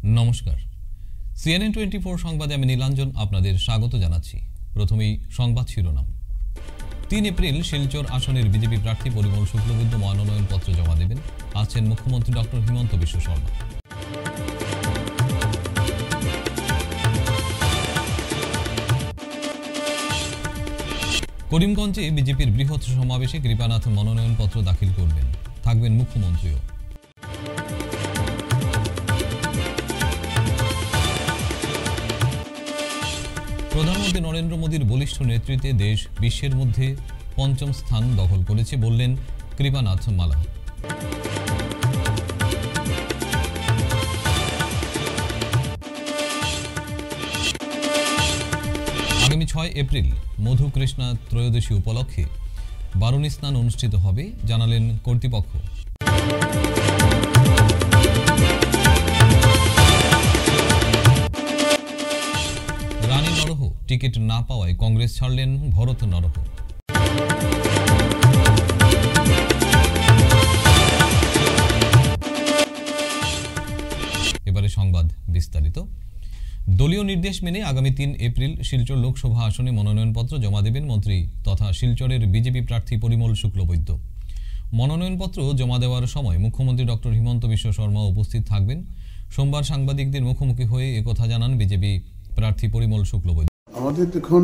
নমস্কার, CNN 24 সংবাদে আমি নীলাঞ্জন আপনাদের স্বাগত জানাচ্ছি। প্রথমেই সংবাদ শিরোনাম। 3 এপ্রিল শিলচর আসনের বিজেপি প্রার্থী পরিমল শুক্লবৈদ্য মনোনয়নপত্র জমা দেবেন। আছেন মুখ্যমন্ত্রী ডক্টর হিমন্ত বিশ্ব শর্মা। করিমগঞ্জে বিজেপির বৃহৎ সমাবেশে কৃপানাথ মনোনয়নপত্র দাখিল করবেন, থাকবেন মুখ্যমন্ত্রীও। প্রধানমন্ত্রী নরেন্দ্র মোদীর বলিষ্ঠ নেতৃত্বে দেশ বিশ্বের মধ্যে 5ম স্থান দখল করেছে বললেন কৃপানাথ মালাহ। আগামী 6 এপ্রিল মধু কৃষ্ণা ত্রয়োদশী উপলক্ষে বারুণী স্নান অনুষ্ঠিত হবে, জানালেন কর্তৃপক্ষ। রানী নরহ টিকিট না পাওয়ায় কংগ্রেস ছাড়লেন ভরত নরহ। এবারে সংবাদ বিস্তারিত। দলীয় নির্দেশ মেনে আগামী 3 এপ্রিল শিলচর লোকসভা আসনে মনোনয়নপত্র জমা দেবেন মন্ত্রী তথা শিলচরের বিজেপি প্রার্থী পরিমল শুক্লবৈদ্য। মনোনয়নপত্র জমা দেওয়ার সময় মুখ্যমন্ত্রী ডক্টর হিমন্ত বিশ্ব শর্মা উপস্থিত থাকবেন। সোমবার সাংবাদিকদের মুখোমুখি হয়ে একথা জানান বিজেপি প্রার্থী পরিমল শুক্লবৈদ্য। আমাদের দেখুন,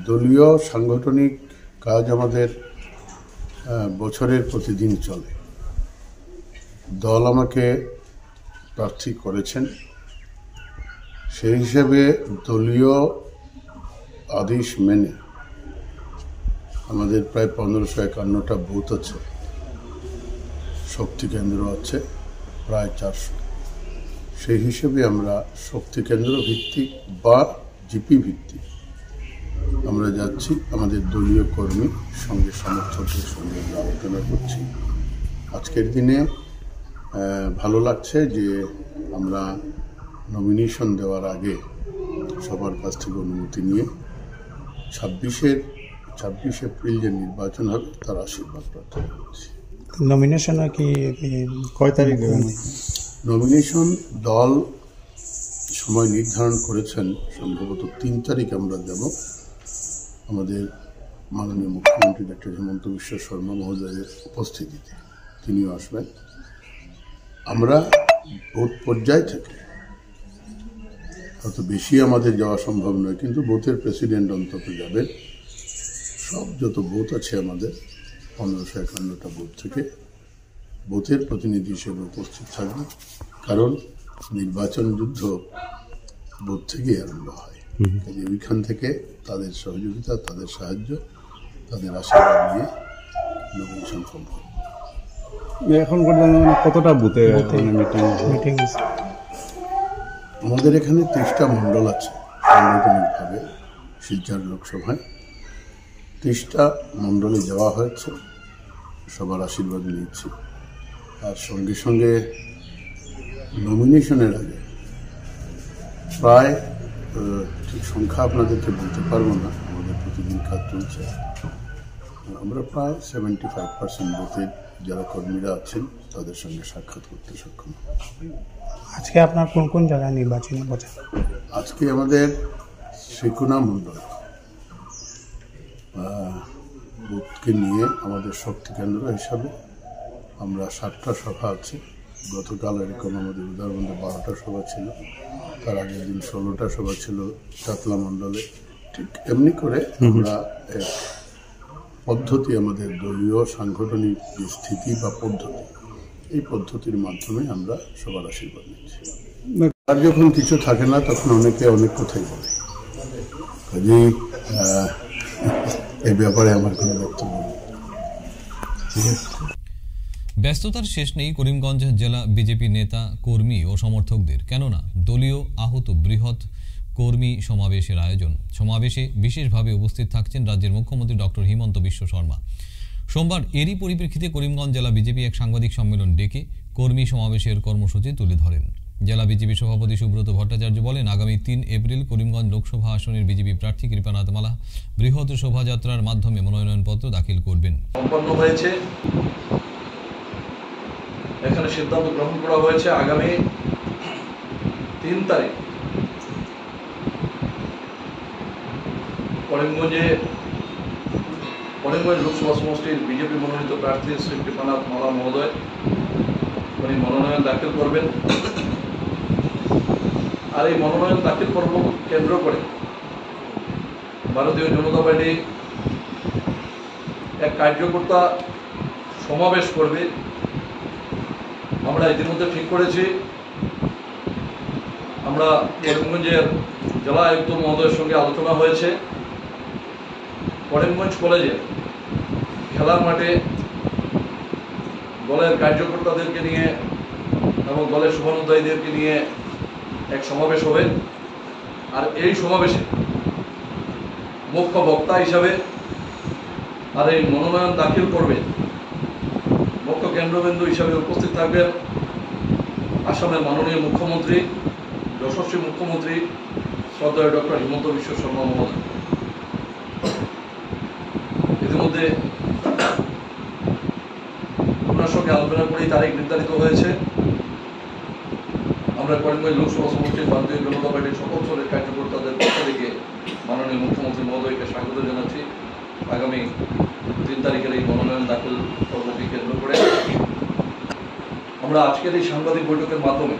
দলীয় সাংগঠনিক কাজ আমাদের বছরের প্রতিদিন চলে। দল আমাকে প্রার্থী করেছেন, সেই হিসেবে দলীয় আদেশ মেনে আমাদের প্রায় 1551টা বুথ আছে, শক্তি কেন্দ্র আছে প্রায় 400। সেই হিসেবে আমরা শক্তি কেন্দ্র ভিত্তিক বা জিপি ভিত্তিক আমরা যাচ্ছি। আমাদের দলীয় কর্মী সঙ্গে সমর্থকদের সঙ্গে আলোচনা করছি। আজকের দিনে ভালো লাগছে যে আমরা নমিনেশন দেওয়ার আগে সবার কাছ থেকে অনুমতি নিয়ে 26 এপ্রিল যে নির্বাচন হবে তার আশীর্বাদ প্রার্থনা করছি। নমিনেশন কি কয় তারিখ? নমিনেশন দল সময় নির্ধারণ করেছেন, সম্ভবত 3 তারিখ আমরা দেব। আমাদের মাননীয় মুখ্যমন্ত্রী ডক্টর হিমন্ত বিশ্ব শর্মা মহোদয়ের উপস্থিতিতে তিনিও আসবেন। আমরা বুথ পর্যায় থেকে হয়তো বেশি আমাদের যাওয়া সম্ভব নয়, কিন্তু বুথের প্রেসিডেন্ট অন্তত যাবেন। সব যত বুথ আছে আমাদের 1551টা বুথ থেকে বুথের প্রতিনিধি হিসেবে উপস্থিত থাকবে, কারণ নির্বাচন যুদ্ধ বুথ থেকেই আরম্ভ হয়। ওইখান থেকে তাদের সহযোগিতা, তাদের সাহায্য, তাদের আশীর্বাদ নিয়ে নমিনেশন সম্ভব। এখন পর্যন্ত কতটা বুথে মিটিং? আমাদের এখানে 30টা মণ্ডল আছে সাংগঠনিকভাবে শিলচর লোকসভায়। 30টা মণ্ডলে যাওয়া হয়েছে, সবার আশীর্বাদ নিয়েছি। আর সঙ্গে সঙ্গে নমিনেশনের আগে প্রায় ঠিক সংখ্যা আপনাদেরকে বলতে পারবো না, আমাদের প্রতিদিন কাজ চলছে। আমরা প্রায় 75% বুথের যারা কর্মীরা আছেন তাদের সঙ্গে সাক্ষাৎ করতে সক্ষম। আজকে আপনার কোন কোন জায়গায় নির্বাচনী প্রচার? আজকে আমাদের শ্রীকুনা মণ্ডল বুথকে নিয়ে আমাদের শক্তি কেন্দ্র হিসাবে আমরা 7টা সভা আছে। গতকাল এরকম আমাদের উদাহরণে 12টা সভা ছিল, তার আগের দিন 16টা সভা ছিল চাতলা মণ্ডলে। ঠিক এমনি করে আমরা এক পদ্ধতি, আমাদের দলীয় সাংগঠনিক যে স্থিতি বা পদ্ধতি, এই পদ্ধতির মাধ্যমে আমরা সবার আশীর্বাদ নিচ্ছি। আর যখন কিছু থাকে না তখন অনেকে অনেক কথাই বলে, কাজেই এই ব্যাপারে আমার কোনো বক্তব্য নেই। ব্যস্ততার শেষ নেই করিমগঞ্জ জেলা বিজেপি নেতা, কর্মী ও সমর্থকদের, কেননা দলীয় আহত বৃহৎ কর্মী সমাবেশের আয়োজন। সমাবেশে বিশেষভাবে উপস্থিত থাকছেন রাজ্যের মুখ্যমন্ত্রী ডক্টর হিমন্ত বিশ্ব শর্মা। সোমবার এরই পরিপ্রেক্ষিতে করিমগঞ্জ জেলা বিজেপি এক সাংবাদিক সম্মেলন ডেকে কর্মী সমাবেশের কর্মসূচি তুলে ধরেন। জেলা বিজেপি সভাপতি সুব্রত ভট্টাচার্য বলেন, আগামী 3 এপ্রিল করিমগঞ্জ লোকসভা আসনের বিজেপি প্রার্থী কৃপানাথ মালাহ বৃহৎ শোভাযাত্রার মাধ্যমে মনোনয়নপত্র দাখিল করবেন। সম্পন্ন হয়েছে, এখানে সিদ্ধান্ত গ্রহণ করা হয়েছে আগামী 3 তারিখ করিমগঞ্জ লোকসভা সমষ্টির বিজেপি মনোনীত প্রার্থী শ্রী কৃপানাথ মালা মহোদয় উনি মনোনয়ন দাখিল করবেন। আর এই মনোনয়ন দাখিল পর্ব কেন্দ্র করে ভারতীয় জনতা পার্টি এক কার্যকর্তা সমাবেশ করবে। আমরা ইতিমধ্যে ঠিক করেছি, আমরা করিমগঞ্জের জেলা আয়ুক্ত মহোদয়ের সঙ্গে আলোচনা হয়েছে, করিমগঞ্জ কলেজের খেলার মাঠে দলের কার্যকর্তাদেরকে নিয়ে এবং দলের শুভানুধ্যায়ীদেরকে নিয়ে এক সমাবেশ হবে। আর এই সমাবেশে মুখ্য বক্তা হিসাবে আর এই মনোনয়ন দাখিল করবে মুখ্য কেন্দ্রবিন্দু হিসাবে উপস্থিত থাকবেন আসামের মাননীয় মুখ্যমন্ত্রী, যশস্বী মুখ্যমন্ত্রী শ্রদ্ধেয় ডক্টর হিমন্ত বিশ্ব শর্মা মহোদয়। ইতিমধ্যে ওনার সঙ্গে আলোচনা করেই তারিখ নির্ধারিত হয়েছে। আমরা করিমগঞ্জ লোকসভা সমষ্টির ভারতীয় জনতা পার্টির সকল স্তরের কার্যকর্তাদের পক্ষ থেকে মাননীয় মুখ্যমন্ত্রী মহোদয়কে স্বাগত জানাচ্ছি। আগামী 3 তারিখের এই মনোনয়ন দাখিল পর্বকে কেন্দ্র করে আমরা আজকের এই সাংবাদিক বৈঠকের মাধ্যমে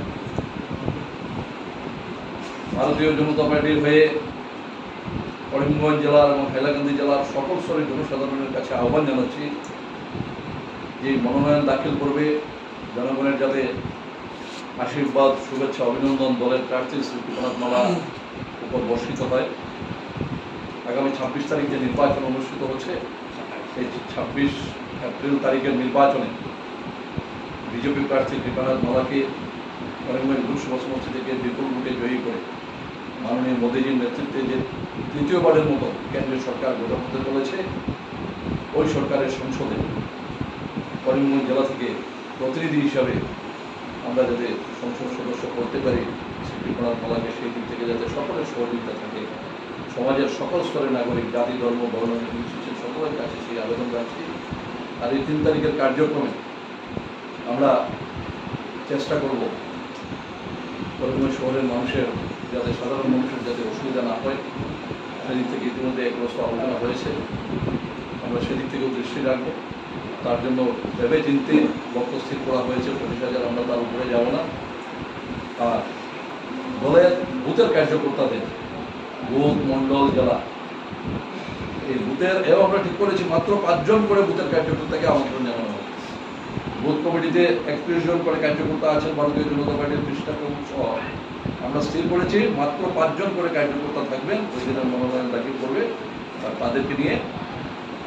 ভারতীয় জনতা পার্টির হয়ে করিমগঞ্জ জেলার এবং হাইলাকান্দি জেলার সকল স্তরের জনসাধারণের কাছে আহ্বান জানাচ্ছি যে মনোনয়ন দাখিল করবে জনগণের যাতে আশীর্বাদ, শুভেচ্ছা, অভিনন্দন দলের প্রার্থী শ্রী কৃপানাথ মালা উপর বর্ষিত হয়। আগামী 26 তারিখ যে নির্বাচন অনুষ্ঠিত হচ্ছে, এই 26 এপ্রিল তারিখের নির্বাচনে বিজেপি প্রার্থী কৃপানাথ মালাকে করিমগঞ্জ লোকসভা সমষ্টি থেকে বিপুল ভোটে জয়ী করে মাননীয় মোদীজির নেতৃত্বে যে তৃতীয়বারের মতো কেন্দ্রীয় সরকার গঠন হতে চলেছে, ওই সরকারের সংসদে করিমগঞ্জ জেলা থেকে প্রতিনিধি হিসাবে আমরা যাতে সংসদ সদস্য করতে পারি, শ্রী কৃপানাথ মালাকে সেই দিক থেকে যাতে সকলের সহযোগিতা থাকে, সমাজের সকল স্তরের নাগরিক, জাতি, ধর্ম, বর্ণ নির্বিশেষে সকলের কাছে সেই আবেদন রাখছি। আর এই 3 তারিখের কার্যক্রমে আমরা চেষ্টা করব করিমগঞ্জ শহরের মানুষের যাতে, সাধারণ মানুষের যাতে অসুবিধা না হয়, সেদিক থেকে ইতিমধ্যে একরস্ত আলোচনা হয়েছে। আমরা সেদিক থেকেও দৃষ্টি রাখবো। তার জন্য ভেবে চিনতে লক্ষ্য স্থির করা হয়েছে 25,000, আমরা তার উপরে যাব না। আর দলের বুথের কার্যকর্তাদের, বুথ, মণ্ডল, জেলা, এই বুথের এও আমরা ঠিক করেছি মাত্র 5 জন করে বুথের কার্যকর্তাকে আমন্ত্রণ জানানো হবে। বুথ কমিটিতে 31 জন করে কার্যকর্তা আছেন ভারতীয় জনতা পার্টির পৃষ্ঠা প্রমুখ সহ। আমরা স্থির করেছি মাত্র 5 জন করে কার্যকর্তা থাকবেন, ওই দিনের মনোনয়ন দাখিল করবে। আর তাদেরকে নিয়ে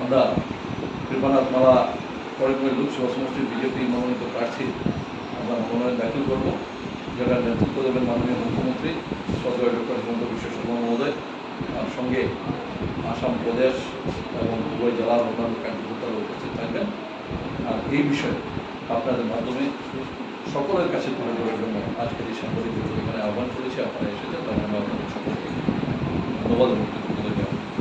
আমরা কৃপানাথ মালা করিমগঞ্জ লোকসভা সমষ্টির বিজেপি মনোনীত প্রার্থী আমরা মনোনয়ন দাখিল করব, যেটার নেতৃত্ব দেবেন মাননীয় মুখ্যমন্ত্রী শ্রদ্ধেয় ডক্টর হিমন্ত বিশ্ব শর্মা মহোদয়। আর সঙ্গে আসাম প্রদেশ এবং উভয় জেলার অন্যান্য কার্যকর্তারা উপস্থিত থাকবেন। আর এই বিষয়ে আপনাদের মাধ্যমে সকলের কাছে তুলে ধরার জন্য আজকের এই সাংবাদিক বৈঠক এখানে আহ্বান করেছি। আপনারা এসেছেন, তার জন্য আপনাদের সকলকে ধন্যবাদ এবং কৃতজ্ঞতা জ্ঞাপন করছি।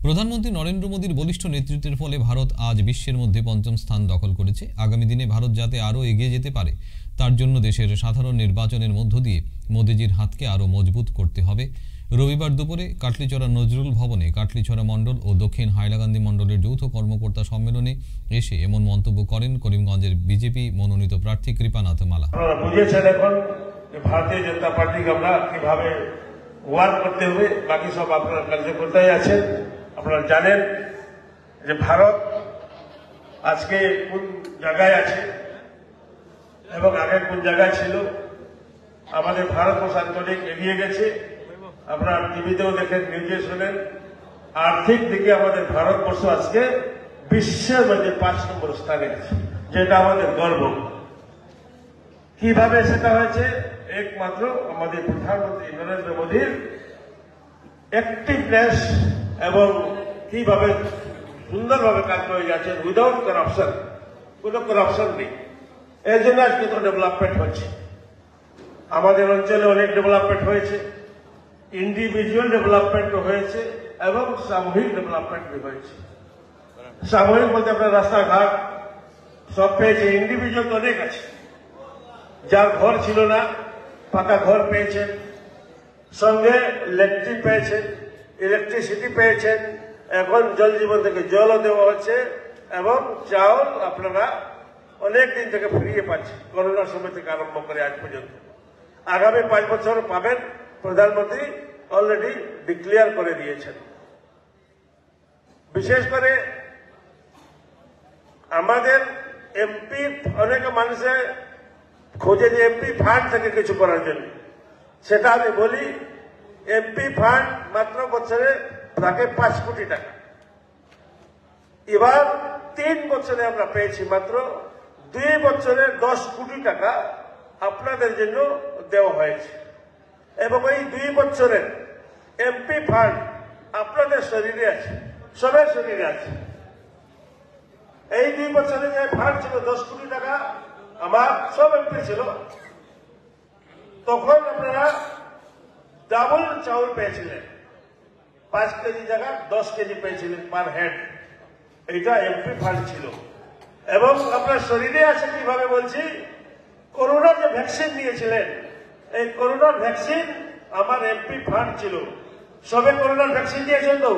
প্রধানমন্ত্রী নরেন্দ্র মোদীর বলিষ্ঠ নেতৃত্বের ফলে ভারত আজ বিশ্বের মধ্যে 5ম স্থান দখল করেছে। আগামী দিনে ভারত যাতে আরও এগিয়ে যেতে পারে, তার জন্য দেশের সাধারণ নির্বাচনের মধ্য দিয়ে মোদীজির হাতকে আরও মজবুত করতে হবে। রবিবার দুপুরে কাটলিছড়া নজরুল ভবনে কাটলিছড়া মণ্ডল ও দক্ষিণ হাইলাকান্দি মণ্ডলের যৌথ কর্মকর্তা সম্মেলনে এসে এমন মন্তব্য করেন করিমগঞ্জের বিজেপি মনোনীত প্রার্থী কৃপানাথ মালা। আপনারা বুঝেছেন এখন ভারতীয় জনতা পার্টিকে আমরা কিভাবে ওয়ার্ক করতে হবে, বাকি সব আপনারা কার্যকর্তাই আছেন। আপনারা জানেন যে ভারত আজকে কোন জায়গায় আছে এবং আগে কোন জায়গায় ছিল। আমাদের ভারতবর্ষ আন্তরিক এগিয়ে গেছে। আপনারা টিভিতেও দেখেন, নিউজে শোনেন, আর্থিক দিকে আমাদের ভারতবর্ষ আজকে বিশ্বের মধ্যে 5 নম্বর স্থানে আছে, যেটা আমাদের গর্ব। কিভাবে সেটা হয়েছে? একমাত্র আমাদের প্রধানমন্ত্রী নরেন্দ্র মোদীর অ্যাক্টিভনেস এবং কিভাবে সুন্দরভাবে কাজ করে যাচ্ছেন উইদাউট করাপশন, কোনো করাপশন নেই। এর জন্য আজকে তো ডেভেলপমেন্ট হচ্ছে। আমাদের অঞ্চলে অনেক ডেভেলপমেন্ট হয়েছে, ইন্ডিভিজুয়াল ডেভেলপমেন্ট হয়েছে এবং সামূহিক ডেভেলপমেন্ট হয়েছে। সাময়িক বলতে আপনার রাস্তাঘাট সব পেয়েছে, ইন্ডিভিজুয়াল তো অনেক আছে। যার ঘর ছিল না পাকা ঘর পেয়েছেন, সঙ্গে ল্যাট্রিন পেয়েছেন, ইলেকট্রিসিটি পেয়েছেন, এখন জল জীবন থেকে জলও দেওয়া হচ্ছে এবং চাউল আপনারা অনেক দিন থেকে ফিরিয়ে পাচ্ছেন, করোনার সময় থেকে আরম্ভ করে আজ পর্যন্ত। আগামী 5 বছর পাবেন, প্রধানমন্ত্রী অলরেডি ডিক্লেয়ার করে দিয়েছেন। বিশেষ করে আমাদের এমপি, অনেক মানুষের খোঁজে যে এমপি ফান্ড থেকে কিছু করার জন্য, সেটা আমি বলি এমপি ফান্ড মাত্র বছরে থাকে 5 কোটি টাকা। এবার 3 বছরে আমরা পেয়েছি মাত্র 2 বছরে 10 কোটি টাকা আপনাদের জন্য দেওয়া হয়েছে এবং এই 2 বছরের এমপি ফান্ড আপনাদের শরীরে আছে, সবার শরীরে আছে। এই 2 বছরে যে ফান্ড ছিল 10 কোটি টাকা, আমার সব এমপি ছিল, তখন আপনারা ডাবল চাউল পেয়েছিলেন, 5 কেজি জায়গা 10 কেজি পেয়েছিলেন পার হেড। এইটা এমপি ফান্ড ছিল এবং আপনার শরীরে আছে কিভাবে বলছি, করোনার যে ভ্যাকসিন নিয়েছিলেন, এই করোনার ভ্যাকসিন আমার এমপি ফান্ড ছিল। সবে করোনার ভ্যাকসিন নিয়েছেন তো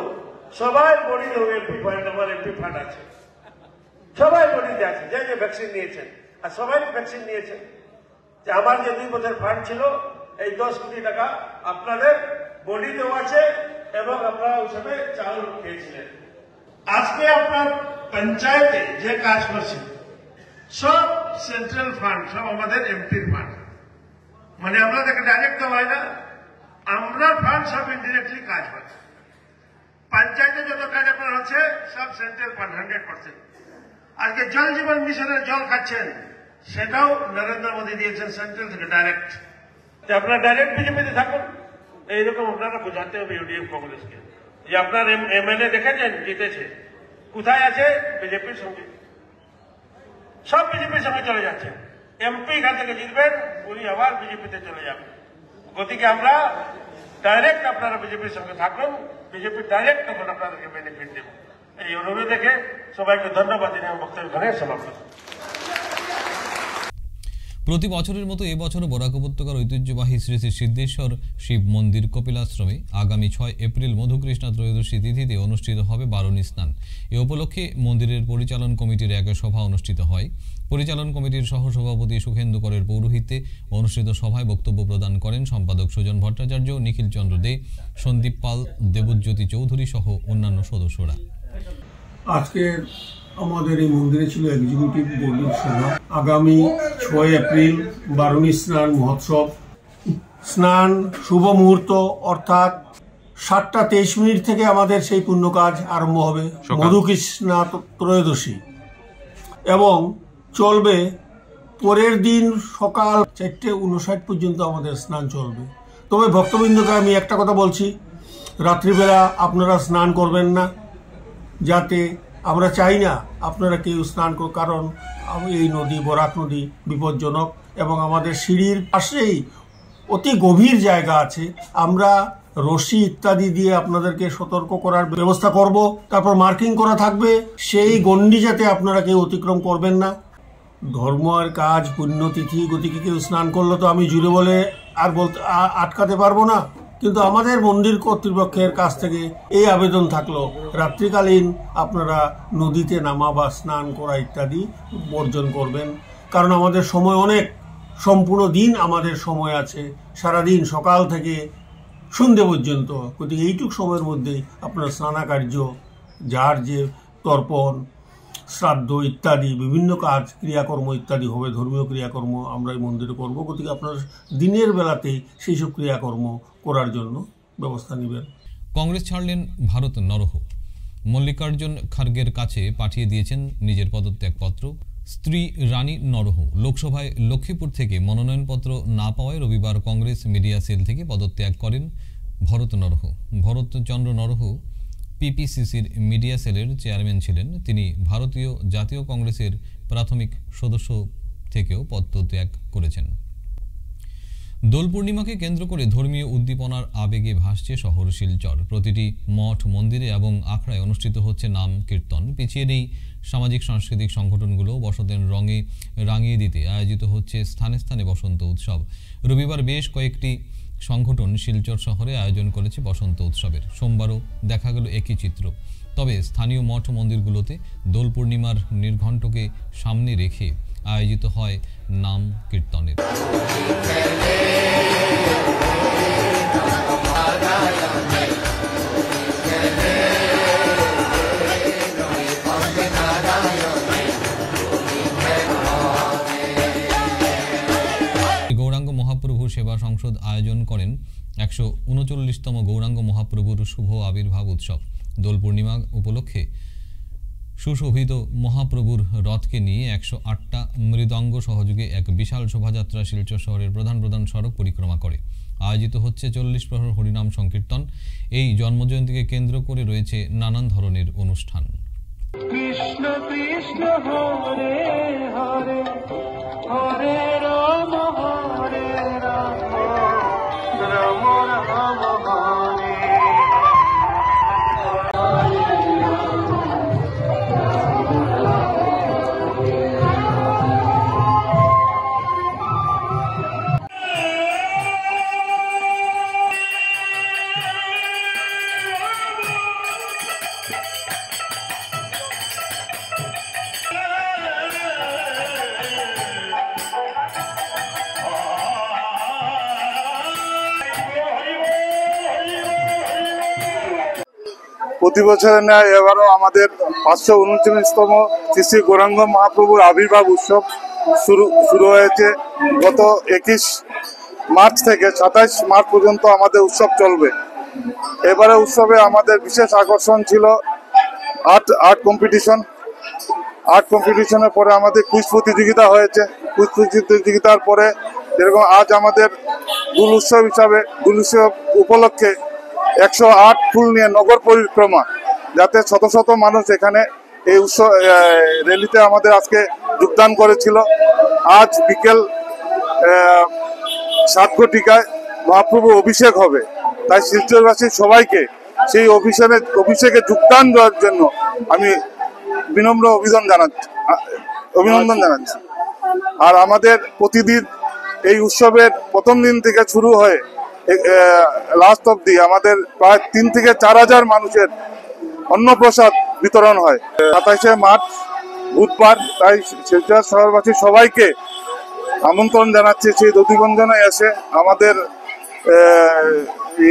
সবাই বডিতে এমপি ফান্ড, আমার এমপি ফান্ড আছে, সবাই বডিতে আছে যে যে ভ্যাকসিন নিয়েছেন, আর সবাই ভ্যাকসিন নিয়েছেন। যে আমার যে 2 বছর ফান্ড ছিল, এই 10 কোটি টাকা আপনাদের বডিতেও আছে এবং আপনারা ওই সময় চাউল খেয়েছিলেন। আজকে আপনার পঞ্চায়েতে যে কাজ করছে সব সেন্ট্রাল ফান্ড, সব আমাদের এমপির ফান্ড, মানে আপনাদেরকে ডাইরেক্ট দেওয়া হয় না, আমরা ফান্ড সব ইনডিরেক্টলি কাজ করছে। পঞ্চায়েতে যত কাজ আপনার হচ্ছে সব সেন্ট্রাল ফান্ড 100%। আজকে জল জীবন মিশনের জল খাচ্ছেন, সেটাও নরেন্দ্র মোদী দিয়েছেন সেন্ট্রাল থেকে ডাইরেক্ট। আপনারা ডাইরেক্ট বিজেপিতে থাকুন, এইরকম আপনারা বোঝাতে হবে ইউডিএফ কংগ্রেসকে যে আপনার এমএলএ দেখেছেন জিতেছে, কোথায় আছে? বিজেপির সঙ্গে, সব বিজেপির সঙ্গে চলে যাচ্ছে। এমপি এখান থেকে জিতবেন, উনি আবার বিজেপিতে চলে যাবেন। গতিকে আমরা ডাইরেক্ট আপনারা বিজেপির সঙ্গে থাকুন, বিজেপি ডাইরেক্ট তখন আপনাদেরকে বেনিফিট দেব। এই অনুরোধ দেখে সবাইকে ধন্যবাদ জানিয়ে বক্তব্য এখানে সমাপ্ত। প্রতি বছরের মতো এবছরও বরাক উপত্যকার ঐতিহ্যবাহী শ্রী শ্রী সিদ্ধেশ্বর শিব মন্দির কপিলাশ্রমে আগামী 6 এপ্রিল মধুকৃষ্ণা ত্রয়োদশী তিথিতে অনুষ্ঠিত হবে বারুণী স্নান। এ উপলক্ষে মন্দিরের পরিচালন কমিটির এক সভা অনুষ্ঠিত হয়। পরিচালন কমিটির সহসভাপতি সুখেন্দু করের পৌরোহিত্যে অনুষ্ঠিত সভায় বক্তব্য প্রদান করেন সম্পাদক সুজন ভট্টাচার্য, নিখিল চন্দ্র দে, সন্দীপ পাল, দেবজ্যোতি চৌধুরী সহ অন্যান্য সদস্যরা। আজকে আমাদের এই মন্দিরে ছিল এক্সিকিউটিভ বোর্ডের সভা। আগামী 6 এপ্রিল বারুণী স্নান মহোৎসব, স্নান শুভ মুহূর্ত অর্থাৎ 7টা 23 মিনিট থেকে আমাদের সেই পুণ্য কাজ আরম্ভ হবে, মধুকৃষ্ণা ত্রয়োদশী, এবং চলবে পরের দিন সকাল 4:59 পর্যন্ত আমাদের স্নান চলবে। তবে ভক্তবৃন্দকে আমি একটা কথা বলছি, রাত্রিবেলা আপনারা স্নান করবেন না, যাতে আমরা চাই না আপনারা কেউ স্নান করুন, কারণ এই নদী বরাক নদী বিপজ্জনক এবং আমাদের সিঁড়ির পাশেই অতি গভীর জায়গা আছে। আমরা রশি ইত্যাদি দিয়ে আপনাদেরকে সতর্ক করার ব্যবস্থা করব, তারপর মার্কিং করা থাকবে, সেই গণ্ডি যাতে আপনারা কেউ অতিক্রম করবেন না। ধর্ম আর কাজ পুণ্যতিথি, গতিকে কেউ স্নান করলে তো আমি জুড়ে বলে আর বলতে আটকাতে পারবো না, কিন্তু আমাদের মন্দির কর্তৃপক্ষের কাছ থেকে এই আবেদন থাকলো রাত্রিকালীন আপনারা নদীতে নামা বা স্নান করা ইত্যাদি বর্জন করবেন, কারণ আমাদের সময় অনেক, সম্পূর্ণ দিন আমাদের সময় আছে, সারাদিন সকাল থেকে সন্ধ্যে পর্যন্ত। গতিকে এইটুক সময়ের মধ্যেই আপনার স্নানাকার্য, যার যে তর্পণ, শ্রাদ্ধ ইত্যাদি বিভিন্ন কাজ ক্রিয়াকর্ম ইত্যাদি হবে, ধর্মীয় ক্রিয়াকর্ম আমরা এই মন্দিরে করব। গতিকে আপনার দিনের বেলাতেই সেই সব ক্রিয়াকর্ম করার জন্য ব্যবস্থা নেবেন। কংগ্রেস ছাড়লেন ভারত নরহ। মল্লিকার্জুন খার্গের কাছে পাঠিয়ে দিয়েছেন নিজের পদত্যাগপত্র। স্ত্রী রানী নরহ লোকসভায় লক্ষ্মীপুর থেকে মনোনয়নপত্র না পাওয়ায় রবিবার কংগ্রেস মিডিয়া সেল থেকে পদত্যাগ করেন ভরত নরহ। ভরতচন্দ্র নরহ পিপিসিসির মিডিয়া সেলের চেয়ারম্যান ছিলেন। তিনি ভারতীয় জাতীয় কংগ্রেসের প্রাথমিক সদস্য থেকেও পদত্যাগ করেছেন। দোল পূর্ণিমাকে কেন্দ্র করে ধর্মীয় উদ্দীপনার আবেগে ভাসছে শহর শিলচর। প্রতিটি মঠ, মন্দিরে এবং আখড়ায় অনুষ্ঠিত হচ্ছে নাম কীর্তন। পিছিয়ে নেই সামাজিক সাংস্কৃতিক সংগঠনগুলো। বসন্তের রঙে রাঙিয়ে দিতে আয়োজিত হচ্ছে স্থানে স্থানে বসন্ত উৎসব। রবিবার বেশ কয়েকটি সংগঠন শিলচর শহরে আয়োজন করেছে বসন্ত উৎসবের। সোমবারও দেখা গেল একই চিত্র। তবে স্থানীয় মঠ মন্দিরগুলোতে দোল পূর্ণিমার নির্ঘণ্টকে সামনে রেখে আয়োজিত হয় নাম কীর্তনের। গৌরাঙ্গ মহাপ্রভু সেবা সংসদ আয়োজন করেন 139তম গৌরাঙ্গ মহাপ্রভুর শুভ আবির্ভাব উৎসব। দোল পূর্ণিমা উপলক্ষে সুশোভিত মহাপ্রভুর রথকে নিয়ে 108টা মৃদঙ্গ সহযোগে এক বিশাল শোভাযাত্রা শিলচর শহরের প্রধান প্রধান সড়ক পরিক্রমা করে। আয়োজিত হচ্ছে 40 প্রহর হরিনাম সংকীর্তন। এই জন্মজয়ন্তীকে কেন্দ্র করে রয়েছে নানান ধরনের অনুষ্ঠান। কৃষ্ণ কৃষ্ণ হরে হরে হরে রাম হরে রাম রাম রাম হরে। প্রতি বছরের ন্যায় এবারও আমাদের 539তম শ্রী গৌরাঙ্গ মহাপ্রভুর আবির্ভাব উৎসব শুরু হয়েছে। গত 21 মার্চ থেকে 27 মার্চ পর্যন্ত আমাদের উৎসব চলবে। এবারে উৎসবে আমাদের বিশেষ আকর্ষণ ছিল আর্ট কম্পিটিশন। আর্ট কম্পিটিশনের পরে আমাদের কুইজ প্রতিযোগিতা হয়েছে। কুইজ প্রতিযোগিতার পরে যেরকম আজ আমাদের দোল উৎসব হিসাবে দোল উৎসব উপলক্ষে 108 ফুল নিয়ে নগর পরিক্রমা, যাতে শত শত মানুষ এখানে এই উৎসব র্যালিতে আমাদের আজকে যোগদান করেছিল। আজ বিকেল 7 ঘটিকায় মহাপ্রভু অভিষেক হবে, তাই শিলচরবাসী সবাইকে সেই অভিষেকে যোগদান দেওয়ার জন্য আমি বিনম্র অভিনন্দন জানাচ্ছি। আর আমাদের প্রতিদিন এই উৎসবের প্রথম দিন থেকে শুরু হয়ে লাস্ট অবধি আমাদের প্রায় 3 থেকে 4 হাজার মানুষের অন্নপ্রসাদ বিতরণ হয়। 27শে মার্চ বুধবার, তাই শিলচর শহরবাসী সবাইকে আমন্ত্রণ জানাচ্ছি সেই দধিবঞ্জনে এসে আমাদের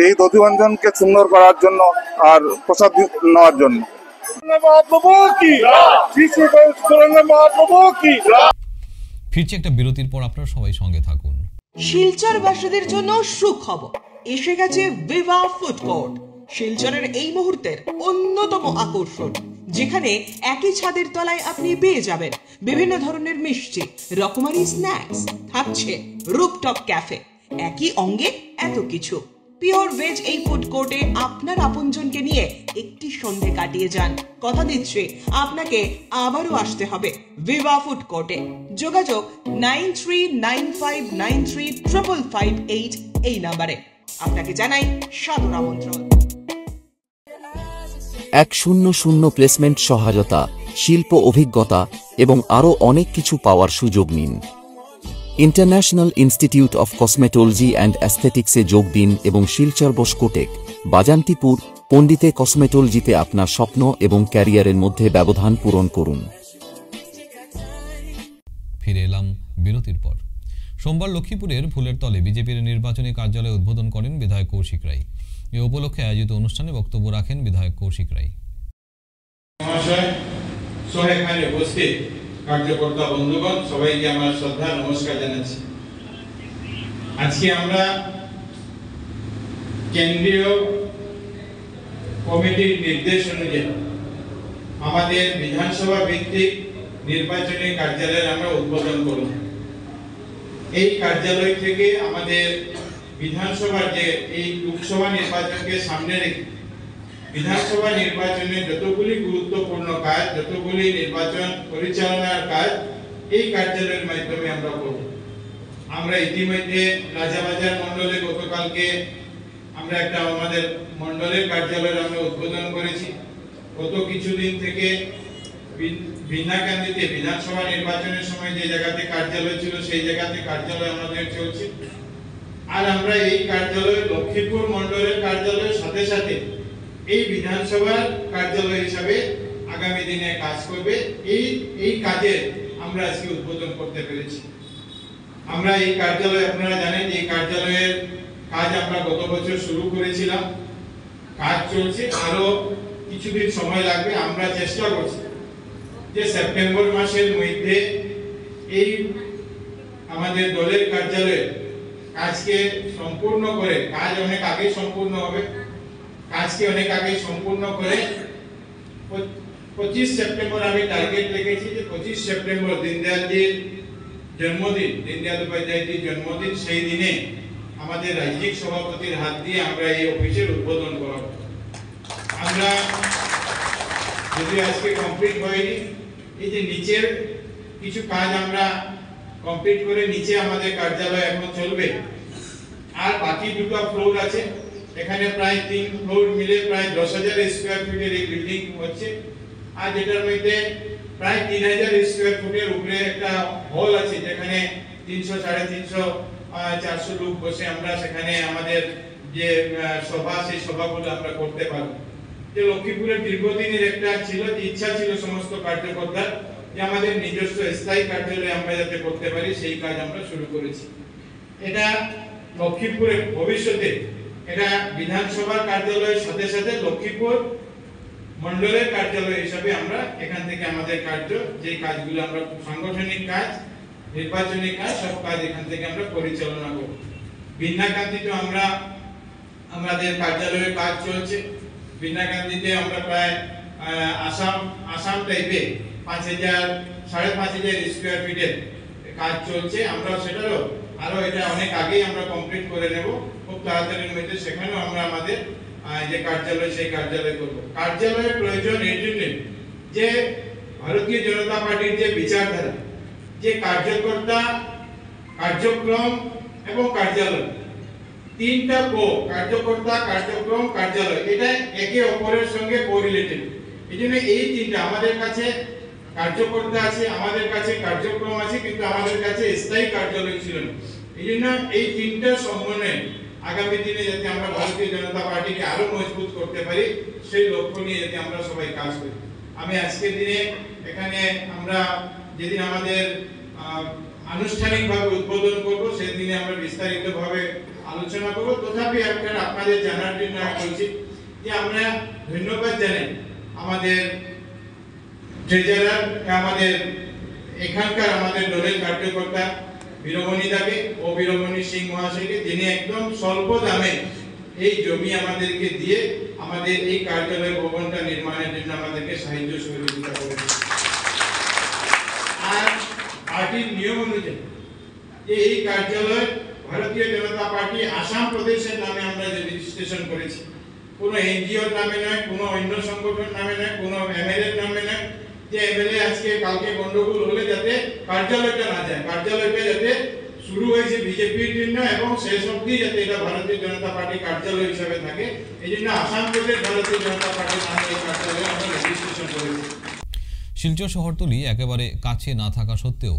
এই দধিবঞ্জনকে সুন্দর করার জন্য আর প্রসাদ নেওয়ার জন্য। ফিরছি একটা বিরতির পর, আপনারা সবাই সঙ্গে থাকুন। শিলচরবাসীদের জন্য সুখবর, এসে গেছে ভিভা ফুড কোর্ট। শিলচরের এই মুহূর্তের অন্যতম আকর্ষণ, যেখানে একই ছাদের তলায় আপনি পেয়ে যাবেন বিভিন্ন ধরনের মিষ্টি, রকমারি স্ন্যাক্স, থাকছে রুফটপ ক্যাফে। একই অঙ্গে এত কিছু। পিওর ভেজ এই ফুড কোর্টে আপনার আপনজনকে নিয়ে একটি সন্ধে কাটিয়ে যান। কথা দিচ্ছি আপনাকে আবারও আসতে হবে ভিভা ফুড কোর্টে। যোগাযোগ 9395935558 এই নাম্বারে। আপনাকে জানাই সাদর আমন্ত্রণ। 100 প্লেসমেন্ট সহায়তা, শিল্প অভিজ্ঞতা এবং আরও অনেক কিছু পাওয়ার সুযোগ নিন। International institute of cosmetology and অ্যাস্থেটিক্সে যোগ দিন এবং শিলচর বসকোটেক, বাজান্তিপুর, পণ্ডিতে কসমেটোলজিতে আপনার স্বপ্ন এবং ক্যারিয়ারের মধ্যে ব্যবধান পূরণ করুন। ফিরে এলাম বিরতির পর। সোমবার লক্ষ্মীপুরের ফুলের তলে বিজেপির নির্বাচনী কার্যালয় উদ্বোধন করেন বিধায়ক কৌশিক রায়। এ উপলক্ষে আয়োজিত অনুষ্ঠানে বক্তব্য রাখেন বিধায়ক কৌশিক রায়। উপস্থিত কার্যকর্তা বন্ধুগণ, সবাইকে আমার শ্রদ্ধা নমস্কার জানাচ্ছি। আজকে আমরা কেন্দ্রীয় কমিটির নির্দেশ অনুযায়ী আমাদের বিধানসভা ভিত্তিক নির্বাচনী কার্যালয় আমরা উদ্বোধন করব। এই কার্যালয় থেকে আমাদের বিধানসভার যে এই লোকসভা নির্বাচনকে সামনে রেখে বিধানসভা নির্বাচনে যতগুলি গুরুত্বপূর্ণ কাজ, যতগুলি নির্বাচন পরিচালনার কাজ এই কার্যালয়ের মাধ্যমে আমরা করব। আমরা ইতিমধ্যে রাজাবাজার মণ্ডলে গতকালকে আমরা একটা আমাদের মণ্ডলের কার্যালয় আমরা উদ্বোধন করেছি। গত কিছুদিন থেকে বিন্নাকান্দিতে বিধানসভা নির্বাচনের সময় যে জায়গাতে কার্যালয় ছিল সেই জায়গাতে কার্যালয় আমাদের চলছে। আর আমরা এই কার্যালয় লক্ষ্মীপুর মণ্ডলের কার্যালয়ের সাথে সাথে এই বিধানসভার কার্যালয় হিসাবে আগামী দিনে কাজ করবে। এই কাজে আমরা আজকে উদ্বোধন করতে পেরেছি। আমরা এই কার্যালয়, আপনারা জানেন এই কার্যালয়ের কাজ আমরা গত বছর শুরু করেছিলাম, কাজ চলছে, আরো কিছুদিন সময় লাগবে। আমরা চেষ্টা করছি যে সেপ্টেম্বর মাসের মধ্যে এই আমাদের দলের কার্যালয়ের কাজকে সম্পূর্ণ করে, কাজ অনেক আগে সম্পূর্ণ হবে, কাজকে অনেক আগে সম্পূর্ণ করে 25 সেপ্টেম্বর আমি টার্গেট রেখেছি যে 25 সেপ্টেম্বর দীনদয়ালজির জন্মদিন, দীনদয়াল উপাধ্যায়জির জন্মদিন, সেই দিনে আমাদের রাজ্যিক সভাপতির হাত দিয়ে আমরা এই অফিসের উদ্বোধন করব। আমরা যদি আজকে কমপ্লিট হয়নি, এই যে নিচের কিছু কাজ আমরা কমপ্লিট করে নিচে আমাদের কার্যালয় এখন চলবে। আর বাকি দুটো ফ্লোর আছে, এখানে প্রায় 3 ফ্লোর মিলে প্রায় 10,000 স্কয়ার ফিটের এই বিল্ডিং হচ্ছে। আর যেটার মধ্যে প্রায় 3,000 স্কয়ার ফুটের উপরে একটা হল আছে, যেখানে 300, 350, 400 লোক বসে আমরা সেখানে আমাদের যে সভা, সেই সভাগুলো আমরা করতে পারবো। যে লক্ষ্মীপুরের দীর্ঘদিনের একটা ছিল, যে ইচ্ছা ছিল সমস্ত কার্যকর্তার যে আমাদের নিজস্ব স্থায়ী কার্যালয় আমরা যাতে করতে পারি, সেই কাজ আমরা শুরু করেছি। এটা লক্ষ্মীপুরের ভবিষ্যতে এটা বিধানসভার কার্যালয়ের সাথে সাথে লক্ষ্মীপুর মণ্ডলের কার্যালয় হিসাবে আমরা এখান থেকে আমাদের কার্য, যে কাজগুলো আমরা সাংগঠনিক কাজ, নির্বাচনী কাজ, সব কাজ এখান থেকে আমরা পরিচালনা করব। বিন্নাকান্দিতে আমরা আমাদের কার্যালয়ের কাজ চলছে। বিন্নাকান্দিতে আমরা প্রায় আসাম টাইপে 5,000-5,500 স্কয়ার ফিটের কাজ চলছে। আমরা সেটারও আরো এটা অনেক আগেই আমরা কমপ্লিট করে নেব, খুব তাড়াতাড়ির মধ্যে সেখানেও আমরা আমাদের যে কার্যালয়, সেই কার্যালয় করব। কার্যালয়ের প্রয়োজন এর জন্য যে ভারতীয় জনতা পার্টির যে বিচারধারা, যে কার্যকর্তা, কার্যক্রম এবং কার্যালয়, তিনটা কার্যকর্তা, কার্যক্রম, কার্যালয়, এটা একে অপরের সঙ্গে কোরিলেটেড। এই জন্য এই তিনটা, আমাদের কাছে কার্যকর্তা আছে, আমাদের কাছে কার্যক্রম আছে, কিন্তু আমাদের কাছে স্থায়ী কার্যালয় ছিল না। এই জন্য এই তিনটা সমন্বয়ে আগামী দিনে যাতে আমরা ভারতীয় জনতা পার্টিকে আরো মজবুত করতে পারি, সেই লক্ষ্য নিয়ে যাতে আমরা সবাই কাজ করি। আমি আজকের দিনে এখানে আমরা যেদিন আমাদের আনুষ্ঠানিকভাবে উদ্বোধন করব, সেদিনে আমরা বিস্তারিতভাবে আলোচনা করব। তথাপি আপনাদের জানার জন্য আমি বলছি যে আমরা ধন্যবাদ জানাই আমাদের ট্রেজারার, আমাদের এখানকার আমাদের দলের কার্যকর্তা বীরমণি দাকে ও বীরমণি সিং মহাশয়কে, যিনি একদম স্বল্প দামে এই জমি আমাদেরকে দিয়ে আমাদের এই কার্যালয় ভবনটা নির্মাণের জন্য আমাদেরকে সাহায্য সহযোগিতা করেছে। আর পার্টির নিয়ম অনুযায়ী যে এই কার্যালয় ভারতীয় জনতা পার্টি আসাম প্রদেশের নামে আমরা যে রেজিস্ট্রেশন করেছি, কোনো এনজিওর নামে নয়, কোনো অন্য সংগঠন নামে নয়, কোনো এমএলএ নামে নয়, যে এমএলএ আজকে কালকে গন্ডগোল হলে যাতে কার্যালয়টা না যায়, কার্যালয়টা যাতে শুরু হয়েছে বিজেপির জন্য এবং শেষ অবধি যাতে এটা ভারতীয় জনতা পার্টি কার্যালয় হিসেবে থাকে, এই জন্য আসাম প্রদেশ ভারতীয় জনতা পার্টির নামে এই কার্যালয় আমরা রেজিস্ট্রেশন করেছি। শিলচর শহরতলি একেবারে কাছে না থাকা সত্ত্বেও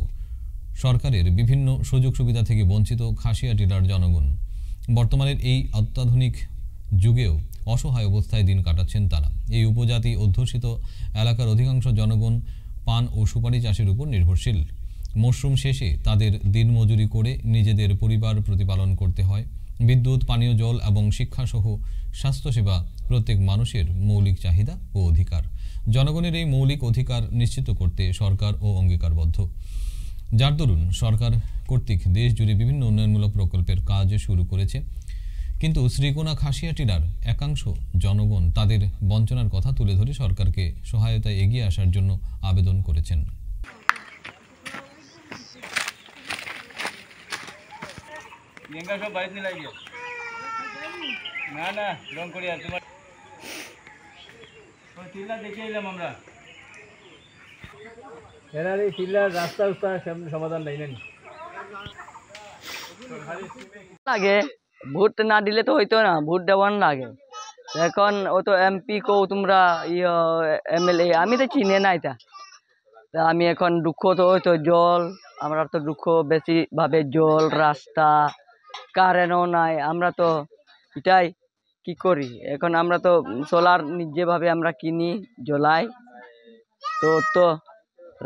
সরকারের বিভিন্ন সুযোগ সুবিধা থেকে বঞ্চিত খাসিয়া টিলার জনগণ। বর্তমানের এই অত্যাধুনিক যুগেও অসহায় অবস্থায় দিন কাটাচ্ছেন তারা। এই উপজাতি অধ্যুষিত এলাকার অধিকাংশ জনগণ পান ও সুপারি চাষের উপর নির্ভরশীল। মরশুম শেষে তাদের দিনমজুরি করে নিজেদের পরিবার প্রতিপালন করতে হয়। বিদ্যুৎ, পানীয় জল এবং শিক্ষাসহ স্বাস্থ্যসেবা প্রত্যেক মানুষের মৌলিক চাহিদা ও অধিকার। জনগণের এই মৌলিক অধিকার নিশ্চিত করতে সরকার ও অঙ্গীকারবদ্ধ, যার দরুন সরকার কর্তৃক দেশ জুড়ে বিভিন্ন উন্নয়নমূলক প্রকল্পের কাজ শুরু করেছে। কিন্তু শ্রীকোনা খাসিয়া টিলার একাংশ জনগণ তাদের বঞ্চনার কথা তুলে ধরে সরকারকে সহায়তায় এগিয়ে আসার জন্য আবেদন করেছেন। রাস্তা সমাধান নাই না। লাগে ভোট না দিলে তো হইতো না, ভোট দেওয়ান লাগে। এখন ও তো এমপি কো তোমরা এমএলএ আমি তো চিনে নাই তা আমি এখন দুঃখ তো ওই তো জল, আমরা তো দুঃখ বেশি ভাবে জল, রাস্তা, কারেন্টও নাই। আমরা তো এটাই কি করি এখন, আমরা তো সোলার নিজে ভাবে আমরা কিনি জ্বলাই, তো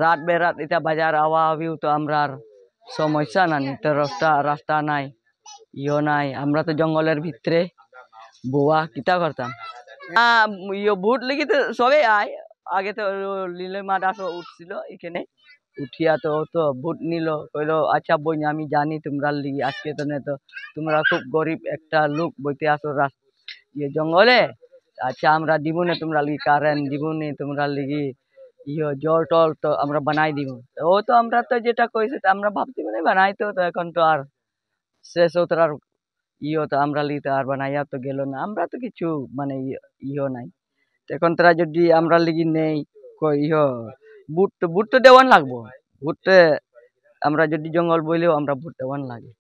রাত বেরাত এটা বাজার আওয়া আবিও তো আমরা সমস্যা না, তো রাস্তা নাই নাই, আমরা তো জঙ্গলের ভিতরে বোয়া কিতা করতাম। ভোট লেগে তো সবে আয়, আগে তো লীলিমা দাসও উঠছিল এখানে, উঠিয়া তো ভোট নিল, কইলো আচ্ছা বই আমি জানি তোমরা লিগি আজকে তো তোমরা খুব গরিব একটা লোক বইতে আসো জঙ্গলে, আচ্ছা আমরা দিব না তোমরা লিগি কারেন্ট দিব না তোমরা লিগি জল টল তো আমরা বানাই দিব। ও তো আমরা তো যেটা কইছে আমরা ভাবছি মানে বানাই তো এখন তো আর শেষ হতো আর তো আমরা লিতে আর বানাইয়া তো গেল না, আমরা তো কিছু মানে নাই। এখন তারা যদি আমরা লিগি নেই বুট তো দেওয়ান লাগবো, ভোটে আমরা যদি জঙ্গল বইলেও আমরা ভোট দেওয়ান লাগে,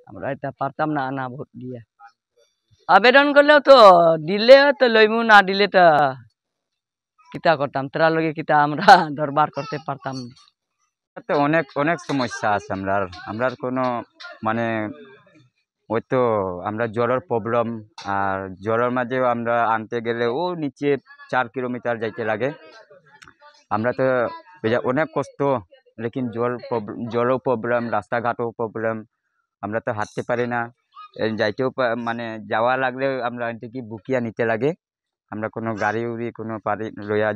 আমরা এটা পারতাম না আনা ভোট দিয়ে। আবেদন করলেও তো দিলে তো লইমু, না দিলে তো কিতা করতাম, তারা লগে কিতা আমরা দরবার করতে পারতাম না। তো অনেক অনেক সমস্যা আছে আমরা কোনো মানে ওই তো আমরা জলের প্রবলেম, আর জলের মাঝেও আমরা আনতে গেলে ও নিচে 4 কিলোমিটার যাইতে লাগে। আমরা তো অনেক কষ্ট, লেকিন জলও প্রবলেম, রাস্তাঘাটও প্রবলেম, আমরা তো হাঁটতে পারি না, যাইতেও মানে যাওয়া লাগলে আমরা কি বুকিয়া নিতে লাগে, আমরা কোনো গাড়ি উড়ি কোনো পারি লইয়া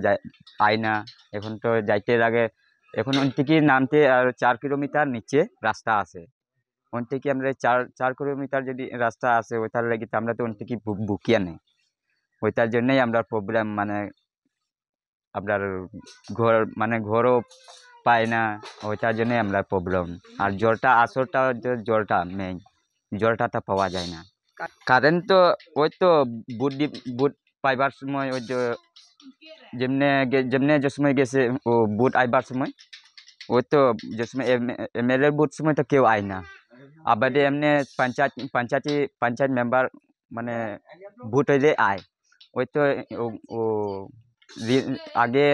পাই না। এখন তো যাইতে লাগে, এখন থেকে নামতে আর 4 কিলোমিটার নিচে রাস্তা আছে, ওন থেকে আমরা 4 কিলোমিটার যদি রাস্তা আছে ওইটার লাগে আমরা তো ওন থেকে বুকিয়া নেই, ওইটার জন্যই আমরা প্রবলেম, মানে আপনার ঘরও পাই না, ওইটার জন্যই আমরা প্রবলেম। আর জলটা আসলটা জলটা মেইন, জলটা তো পাওয়া যায় না। কারেন্ট তো ওই তো বুট পাইবার সময় ওই যেমনে যে সময় গেছে ও বুট আইবার সময় ওই তো যে সময় এমএলএ বুট সময় তো কেউ আয় না, আবাদে এমনি পঞ্চায়েত মেম্বার মানে ভোট হইলে আয়। ওই তো ও আগে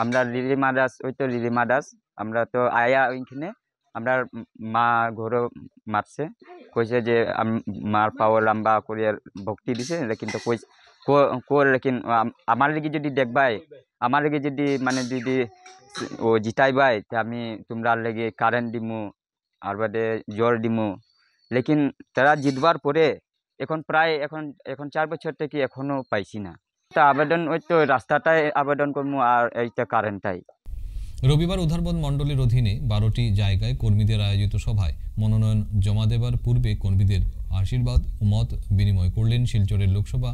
আমরা লিলিমা দাস, ওই তো লিলিমা দাস আমরা তো আয়া ওইখানে আমরা মা ঘরে মারছে, কইছে যে মার পাওয়া লম্বা করে ভক্তি দিছে, লেকিন তো লেকিন আমার লিগে যদি দেখবাই, আমার লিগে যদি মানে যদি ও জিতাইবাই আমি তোমরা লেগে কারেন্ট দিমু আর বাদে জল দিমু, লেকিন তারা জিতবার পরে এখন প্রায় এখন 4 বছর থেকে এখনো পাইছি না। তা আবেদন ওই তো রাস্তাটাই আবেদন করবো আর এইটা কারেন্টটাই। রবিবার উধারবন মণ্ডলের অধীনে 12টি জায়গায় কর্মীদের আয়োজিত সভায় মনোনয়ন জমা দেবার পূর্বে কর্মীদের আশীর্বাদ ও মত বিনিময় করলেন শিলচরের লোকসভা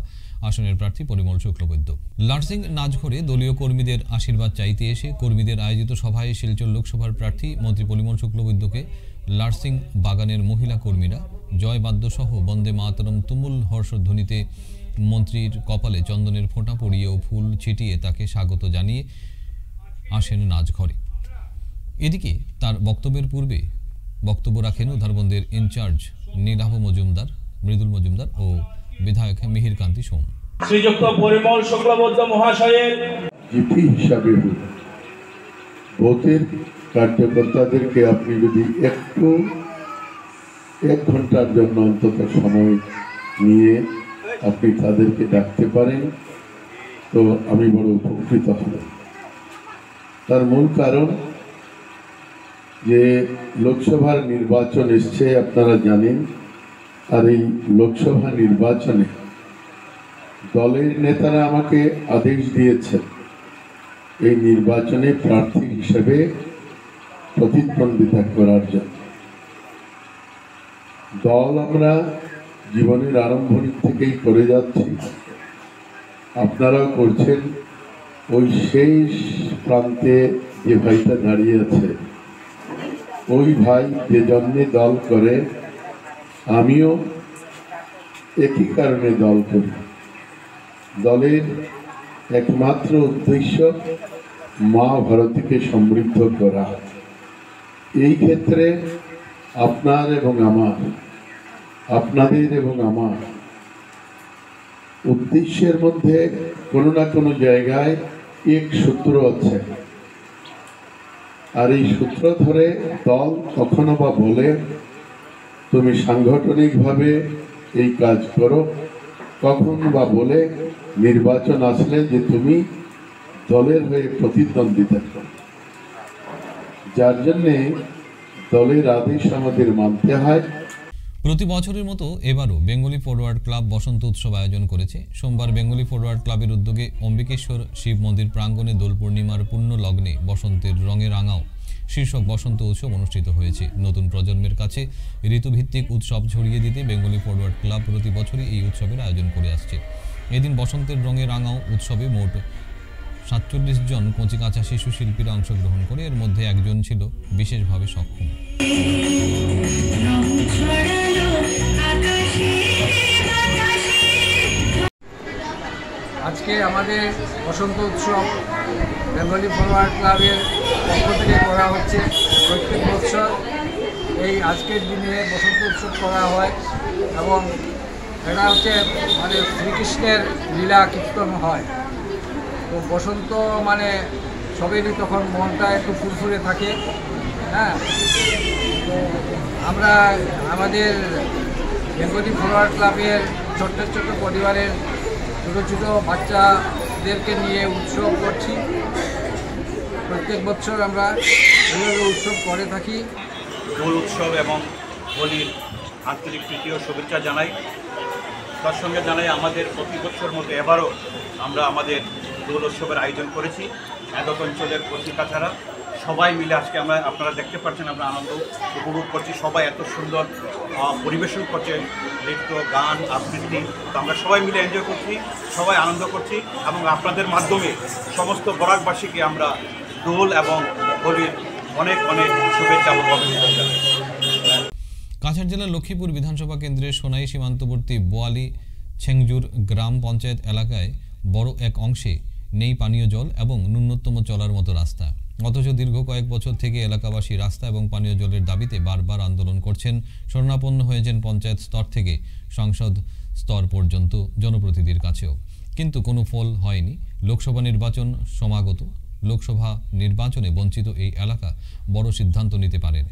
আসনের প্রার্থী পরিমল শুক্লবৈদ্য। লার্সিং নাচঘরে দলীয় কর্মীদের আশীর্বাদ চাইতে এসে কর্মীদের আয়োজিত সভায় শিলচর লোকসভার প্রার্থী মন্ত্রী পরিমল শুক্লবৈদ্যকে লার্সিং বাগানের মহিলা কর্মীরা জয় বাদ্য সহ বন্দে মাতরম তুমুল হর্ষধ্বনিতে মন্ত্রীর কপালে চন্দনের ফোঁটা পরিয়ে ও ফুল ছিটিয়ে তাকে স্বাগত জানিয়ে আসেন নাচঘরে। এদিকে তার বক্তব্যের পূর্বে বক্তব্য রাখেন উধারবন্দের ইনচার্জ নীলাভ মজুমদার, মৃদুল মজুমদার ও বিধায়ক মিহির কান্তি সোম। শ্রীযুক্ত পরিমল শুক্লবৈদ্য মহাশয়ের জিপি হিসাবে ভোটের কার্যকর্তাদেরকে আপনি যদি একটু 1 ঘন্টার জন্য অন্তত সময় নিয়ে আপনি তাদেরকে ডাকতে পারেন তো আমি বড় উপকৃত হব। তার মূল কারণ যে লোকসভার নির্বাচন এসছে আপনারা জানেন, আর এই লোকসভা নির্বাচনে দলের নেতারা আমাকে আদেশ দিয়েছেন এই নির্বাচনে প্রার্থী হিসেবে প্রতিদ্বন্দ্বিতা করার জন্য। দল আমরা জীবনের আরম্ভণিক থেকেই করে যাচ্ছি, আপনারাও করছেন। ওই শেষ প্রান্তে যে ভাইটা দাঁড়িয়ে আছে ওই ভাই যে জন্যে দল করে, আমিও একই কারণে দল করি। দলের একমাত্র উদ্দেশ্য মা ভারতীকে সমৃদ্ধ করা। এই ক্ষেত্রে আপনার এবং আমার, আপনাদের এবং আমার উদ্দেশ্যের মধ্যে কোনো না কোনো জায়গায় এক সূত্র আছে, আর এই সূত্র ধরে দল কখনো বা বলে তুমি সাংগঠনিকভাবে এই কাজ করো, কখনো বা বলে নির্বাচন আসলে যে তুমি দলের হয়ে প্রতিদ্বন্দ্বিতা করো। যার জন্যে দলের আদেশ আমাদের মানতে হয়। প্রতি বছরের মতো এবারও বেঙ্গলি ফরওয়ার্ড ক্লাব বসন্ত উৎসব আয়োজন করেছে। সোমবার বেঙ্গলি ফরওয়ার্ড ক্লাবের উদ্যোগে অম্বিকেশ্বর শিব মন্দির প্রাঙ্গণে দোল পূর্ণিমার পূর্ণ লগ্নে বসন্তের রঙে রাঙাও শীর্ষক বসন্ত উৎসব অনুষ্ঠিত হয়েছে। নতুন প্রজন্মের কাছে ঋতুভিত্তিক উৎসব ছড়িয়ে দিতে বেঙ্গলি ফরওয়ার্ড ক্লাব প্রতি বছরই এই উৎসবের আয়োজন করে আসছে। এদিন বসন্তের রঙে রাঙাও উৎসবে মোট 47 জন কচিকাঁচা শিশু শিল্পীরা অংশগ্রহণ করে, এর মধ্যে একজন ছিল বিশেষভাবে সক্ষম। আজকে আমাদের বসন্ত উৎসব বেঙ্গলি ফরওয়ার্ড ক্লাবের পক্ষ থেকে করা হচ্ছে। প্রত্যেক বছর এই আজকের দিনে বসন্ত উৎসব করা হয় এবং এটা হচ্ছে মানে শ্রীকৃষ্ণের লীলা কীর্তন হয়। তো বসন্ত মানে সবেরই তখন মনটা একটু ফুরফুরে থাকে। হ্যাঁ, তো আমরা আমাদের বেঙ্গলি ফরওয়ার্ড ক্লাবের ছোট্ট ছোট্ট পরিবারের ছোটো ছোটো বাচ্চাদেরকে নিয়ে উৎসব করছি। প্রত্যেক বছর আমরা এইভাবে উৎসব করে থাকি। দোল উৎসব এবং হোলির আন্তরিক প্রীতি ও শুভেচ্ছা জানাই। তার সঙ্গে জানাই আমাদের প্রতি বছর মতো এবারও আমরা আমাদের দোল উৎসবের আয়োজন করেছি। এদক অঞ্চলের কচিকাঁচারা সবাই মিলে আজকে আপনারা দেখতে পাচ্ছেন, আমরা আনন্দ উপভোগ করছি। সবাই এত সুন্দর পরিবেশন করছে, নৃত্য, গান, আবৃত্তি। তো আমরা সবাই মিলে এনজয় করছি, সবাই আনন্দ করছি এবং আপনাদের মাধ্যমে সমস্ত বরাকবাসীকে আমরা দোল এবং হোলির অনেক অনেক শুভেচ্ছা এবং অভিনন্দন জানাই। কাছাড় জেলার লক্ষ্মীপুর বিধানসভা কেন্দ্রের সোনাই সীমান্তবর্তী বোয়ালি ছেংজুর গ্রাম পঞ্চায়েত এলাকায় বড় এক অংশে নেই পানীয় জল এবং ন্যূনতম চলার মতো রাস্তা। অথচ দীর্ঘ কয়েক বছর থেকে এলাকাবাসী রাস্তা এবং পানীয় জলের দাবিতে বারবার আন্দোলন করছেন। শরণাপন্ন হয়েছেন পঞ্চায়েত স্তর থেকে সংসদ স্তর পর্যন্ত জনপ্রতিনিধির কাছেও, কিন্তু কোনো ফল হয়নি। লোকসভা নির্বাচন সমাগত, লোকসভা নির্বাচনে বঞ্চিত এই এলাকা বড় সিদ্ধান্ত নিতে পারেন।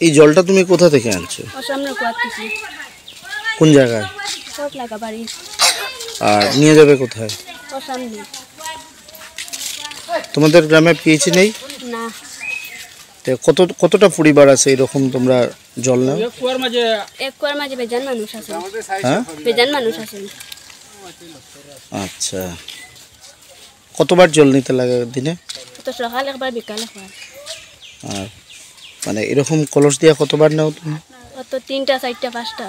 এই জলটা তুমি কোথা থেকে আনছো? সামনে কোয়াতেছি। কোন জায়গায়? সব লাগা বাড়ি। আর নিয়ে যাবে কোথায়? ও সামনে। তোমাদের গ্রামে পিএইচি নেই? না। তে কতটা পরিবার আছে এরকম তোমরা জল নাও? এক কুয়ার মাঝে বেজান মানুষ আছে। হ্যাঁ, বেজান মানুষ আছে। আচ্ছা, কতবার জল নিতে লাগে দিনে? তো সকাল একবার, বিকাল একবার। আর মানে এরকম কলস দিয়া কতবার নাও তুমি? তো 3টা 4টা 5টা।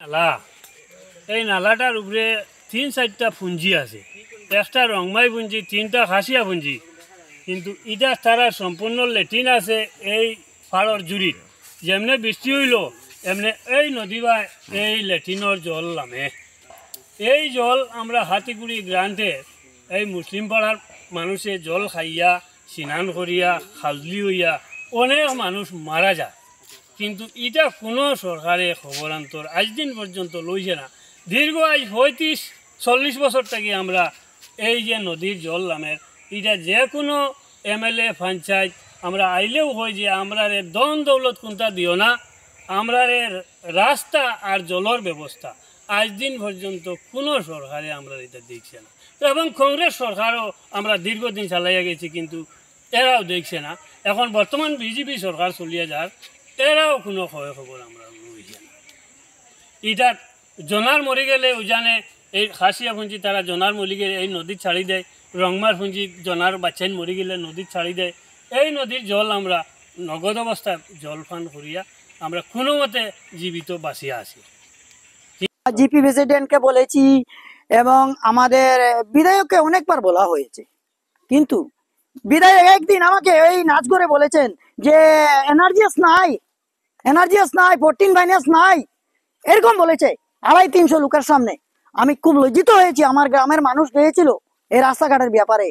নালা, এই নালাটার উপরে 3-4টা পুঞ্জি আছে। একটা রংমাই পুঞ্জি, 3টা খাসিয়া পুঞ্জি, কিন্তু এটা তারা সম্পূর্ণ লেট্রিন আছে এই পাড়র জুড়ি। যেমনে বৃষ্টি হইল এমনি এই নদী বা এই লেট্রিনের জল নামে। এই জল আমরা হাতিগুড়ি গ্রান্টে এই মুসলিম পাড়ার মানুষে জল খাইয়া স্নান করিয়া হাজলি হইয়া অনেক মানুষ মারা যায়, কিন্তু এটা কোনো সরকারে খবরান্তর আজ দিন পর্যন্ত লইছে না। দীর্ঘ আজ 35-40 বছর থেকে আমরা এই যে নদীর জল নামের এটা যে কোনো এমএলএ পঞ্চায়েত আমরা আইলেও হয় যে আমরা দন দৌলত কোনটা দিও না, আমরা রাস্তা আর জলের ব্যবস্থা আজ দিন পর্যন্ত কোনো সরকারে আমরা এটা দেখছে না। এবং কংগ্রেস সরকারও আমরা দীর্ঘদিন চালাইয়া গেছি, কিন্তু এরাও দেখছে না। এখন বর্তমান বিজেপি সরকার চলিয়া যার, এরাও কোনো খবর খবর আমরা লইছে না। এটা জনার মরি গেলে উজানে এই খাসিয়া পুঞ্জি তারা জনার মরি গেলে এই নদীর ছাড়ি দেয়, রংমার পুঞ্জি জনার বাচ্চাইন মরি গেলে নদীর ছাড়ি দেয়। এই নদীর জল আমরা নগদ অবস্থায় জলপান করিয়া আমরা কোনো মতে জীবিত বাঁচিয়া আছি। জিপি প্রেসিডেন্টকে বলেছি এবং আমাদের বিধায়ককে অনেকবার বলা হয়েছে, কিন্তু বিধায়ক একদিন আমাকে এই নাচ করে বলেছেন যে এনার্জিয়াস নাই, 14 ফাইন্যান্স নাই, এরকম বলেছে 250-300 লোকের সামনে। আমি খুব লজ্জিত হয়েছি, আমার গ্রামের মানুষ গিয়েছিল এই রাস্তাঘাটের ব্যাপারে,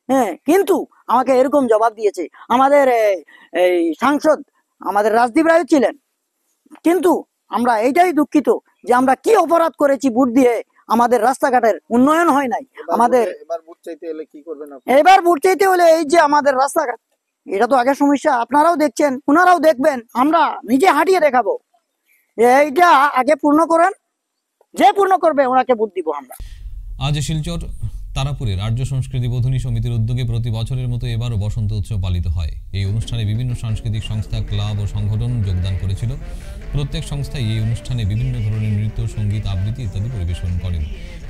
হ্যাঁ, কিন্তু আমাকে এরকম জবাব দিয়েছে। আমাদের এই সাংসদ আমাদের রাজদীপ রায় ছিলেন, কিন্তু আমরা এইটাই দুঃখিত যে আমরা কি অপরাধ করেছি ভোট দিয়ে আমাদের রাস্তাঘাটের উন্নয়ন হয় নাই। আমাদের এবার ভোট চাইতে হলে কি করবেন আপনি? এবার ভোট চাইতে হলে এই যে আমাদের রাস্তাঘাট, এটা তো আগে সমস্যা, আপনারাও দেখছেন, ওনারাও দেখবেন, আমরা নিজে হাঁটিয়ে দেখাবো। এইটা আগে পূর্ণ করেন, যে পূর্ণ করবে ওনাকে ভোট দিব আমরা। আজ শিলচর তারাপুরের আর্য সংস্কৃতি বোধনী সমিতির উদ্যোগে প্রতি বছরের মতো এবারও বসন্ত উৎসব পালিত হয়। এই অনুষ্ঠানে বিভিন্ন সাংস্কৃতিক সংস্থা, ক্লাব ও সংগঠন যোগদান করেছিল। প্রত্যেক সংস্থাই এই অনুষ্ঠানে বিভিন্ন ধরনের নৃত্য, সঙ্গীত, আবৃত্তি ইত্যাদি পরিবেশন করেন।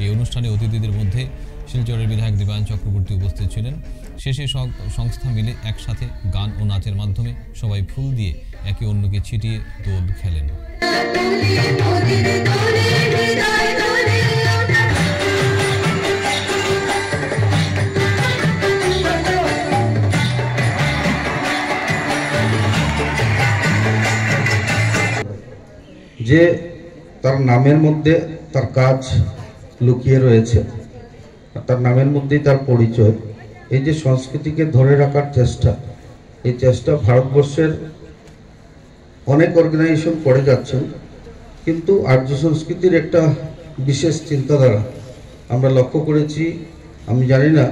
এই অনুষ্ঠানে অতিথিদের মধ্যে শিলচরের বিধায়ক দীপায়ন চক্রবর্তী উপস্থিত ছিলেন। শেষে সব সংস্থা মিলে একসাথে গান ও নাচের মাধ্যমে সবাই ফুল দিয়ে একে অন্যকে ছিটিয়ে দোল খেলেন। যে তার নামের মধ্যে তার কাজ লুকিয়ে রয়েছে, তার নামের মধ্যেই তার পরিচয়। এই যে সংস্কৃতিকে ধরে রাখার চেষ্টা, এই চেষ্টা ভারতবর্ষের অনেক অর্গানাইজেশন করে যাচ্ছেন, কিন্তু আর্য সংস্কৃতির একটা বিশেষ চিন্তাধারা আমরা লক্ষ্য করেছি। আমি জানি না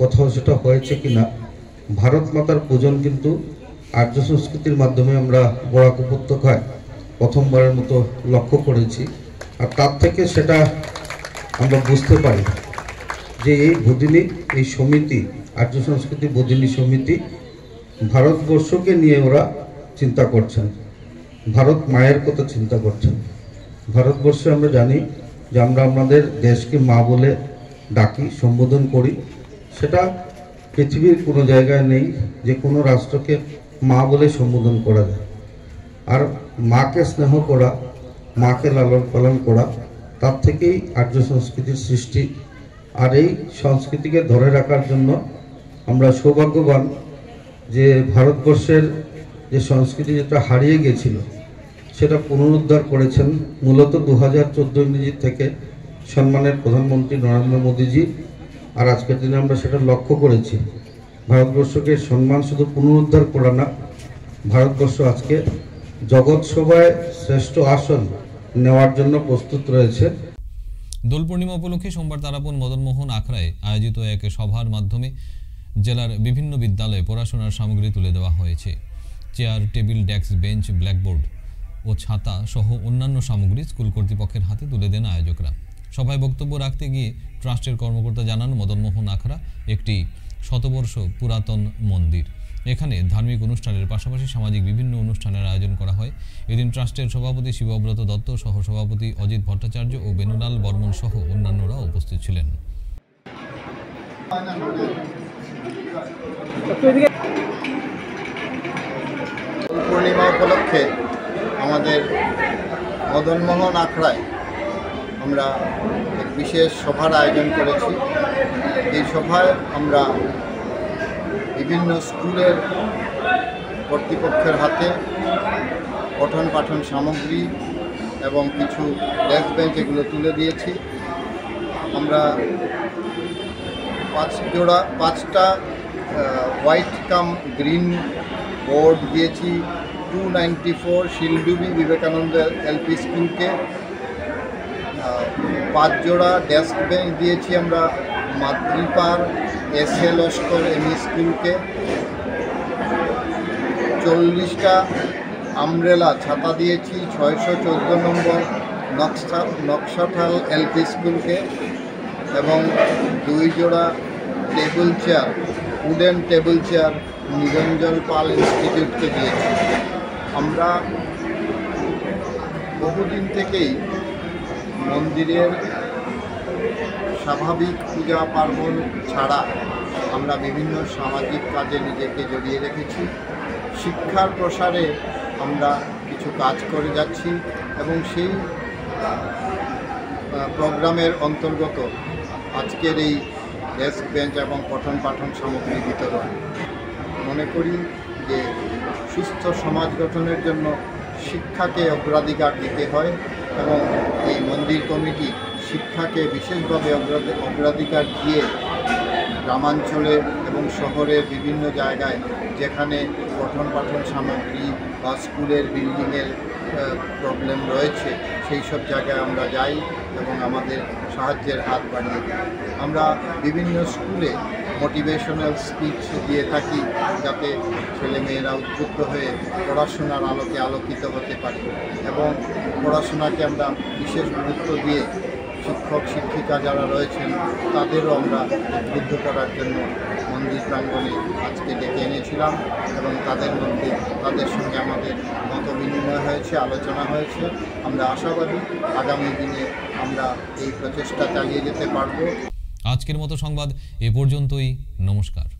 কোথাও সেটা হয়েছে কিনা, ভারত মাতার পূজন কিন্তু আর্য সংস্কৃতির মাধ্যমে আমরা বরাক উপত্যকায় প্রথমবারের মতো লক্ষ্য করেছি। আর তার থেকে সেটা আমরা বুঝতে পারি যে এই বোধিনী, এই সমিতি, আর্য সংস্কৃতি বোধিনী সমিতি ভারতবর্ষকে নিয়ে ওরা চিন্তা করছেন, ভারত মায়ের কথা চিন্তা করছেন। ভারতবর্ষে আমরা জানি যে আমরা আমাদের দেশকে মা বলে ডাকি, সম্বোধন করি। সেটা পৃথিবীর কোনো জায়গায় নেই যে কোনো রাষ্ট্রকে মা বলে সম্বোধন করা যায়। আর মাকে স্নেহ করা, মাকে লালন পালন করা, তার থেকেই আর্য সংস্কৃতির সৃষ্টি। আর এই সংস্কৃতিকে ধরে রাখার জন্য আমরা সৌভাগ্যবান যে ভারতবর্ষের যে সংস্কৃতি যেটা হারিয়ে গেছিল সেটা পুনরুদ্ধার করেছেন মূলত 2014 ইংরেজি থেকে সম্মানের প্রধানমন্ত্রী নরেন্দ্র মোদীজি। আর আজকের দিনে আমরা সেটা লক্ষ্য করেছি, ভারতবর্ষকে সম্মান শুধু পুনরুদ্ধার করা না, ভারতবর্ষ আজকে জগৎ সভায় শ্রেষ্ঠ আসন নেওয়ার জন্য প্রস্তুত রয়েছে। দোল পূর্ণিমা উপলক্ষে সোমবার তারাপুর মদনমোহন আখড়ায় আয়োজিত এক সভার মাধ্যমে জেলার বিভিন্ন বিদ্যালয়ে পড়াশোনার সামগ্রী তুলে দেওয়া হয়েছে। Chair, table, desk, bench, blackboard ও ছাতা সহ অন্যান্য সামগ্রী স্কুল কর্তৃপক্ষের হাতে তুলে দেন আয়োজকরা। সভায় বক্তব্য রাখতে গিয়ে ট্রাস্টের কর্মকর্তা জানান, মদনমোহন আখড়া একটি শতবর্ষ পুরাতন মন্দির। এখানে ধার্মিক অনুষ্ঠানের পাশাপাশি সামাজিক বিভিন্ন অনুষ্ঠানের আয়োজন করা হয়। এদিন ট্রাস্টের সভাপতি শিবব্রত দত্ত, সহ সভাপতি অজিত ভট্টাচার্য ও বেনুলাল বর্মন সহ অন্যান্যরা উপস্থিত ছিলেন। পূর্ণিমা উপলক্ষে আমাদের মদনমোহন আখড়ায় আমরা এক বিশেষ সভার আয়োজন করেছি। এই সভায় আমরা বিভিন্ন স্কুলের কর্তৃপক্ষের হাতে পঠন পাঠন সামগ্রী এবং কিছু ডেস্ক বেঞ্চ এগুলো তুলে দিয়েছি। আমরা 5টা হোয়াইট কাম গ্রিন বোর্ড দিয়েছি 294 শিলডুবি বিবেকানন্দ এলপি স্কুলকে। 5 জোড়া ডেস্ক বেঞ্চ দিয়েছি আমরা মাতৃপাড় এস.এ. লস্কর এমই স্কুলকে। 40টা আমব্রেলা ছাতা দিয়েছি 614 নম্বর নকশাঠাল এলপি স্কুলকে এবং 2 জোড়া table chair, wooden table chair Niranjan Pal ইনস্টিটিউটকে দিয়েছি। আমরা বহুদিন থেকেই মন্দিরের স্বাভাবিক পূজা পার্বণ ছাড়া আমরা বিভিন্ন সামাজিক কাজে নিজেকে জড়িয়ে রেখেছি। শিক্ষার প্রসারে আমরা কিছু কাজ করে যাচ্ছি এবং সেই প্রোগ্রামের অন্তর্গত আজকের এই ডেস্ক বেঞ্চ এবং পঠন পাঠন সামগ্রী বিতরণ। মনে করি যে সুস্থ সমাজ গঠনের জন্য শিক্ষাকে অগ্রাধিকার দিতে হয় এবং এই মন্দির কমিটি শিক্ষাকে বিশেষভাবে অগ্রাধিকার দিয়ে গ্রামাঞ্চলে এবং শহরের বিভিন্ন জায়গায় যেখানে পঠন পাঠন সামগ্রী বা স্কুলের বিল্ডিংয়ের প্রবলেম রয়েছে সেই সব জায়গায় আমরা যাই এবং আমাদের সাহায্যের হাত বাড়িয়ে দিই। আমরা বিভিন্ন স্কুলে মোটিভেশনাল স্পিচ দিয়ে থাকি যাতে ছেলেমেয়েরা উদ্বুদ্ধ হয়ে পড়াশোনার আলোকে আলোকিত হতে পারে এবং পড়াশোনাকে আমরা বিশেষ গুরুত্ব দিয়ে শিক্ষক শিক্ষিকা যারা রয়েছেন তাদেরও আমরা উদ্বুদ্ধ করার জন্য মন্দির প্রাঙ্গণে আজকে ডেকে এনেছিলাম এবং তাদের সঙ্গে আমাদের মত বিনিময় হয়েছে, আলোচনা হয়েছে। আমরা আশাবাদী আগামী দিনে আমরা এই প্রচেষ্টা চালিয়ে যেতে পারব। আজকের মতো সংবাদ এ পর্যন্তই। নমস্কার।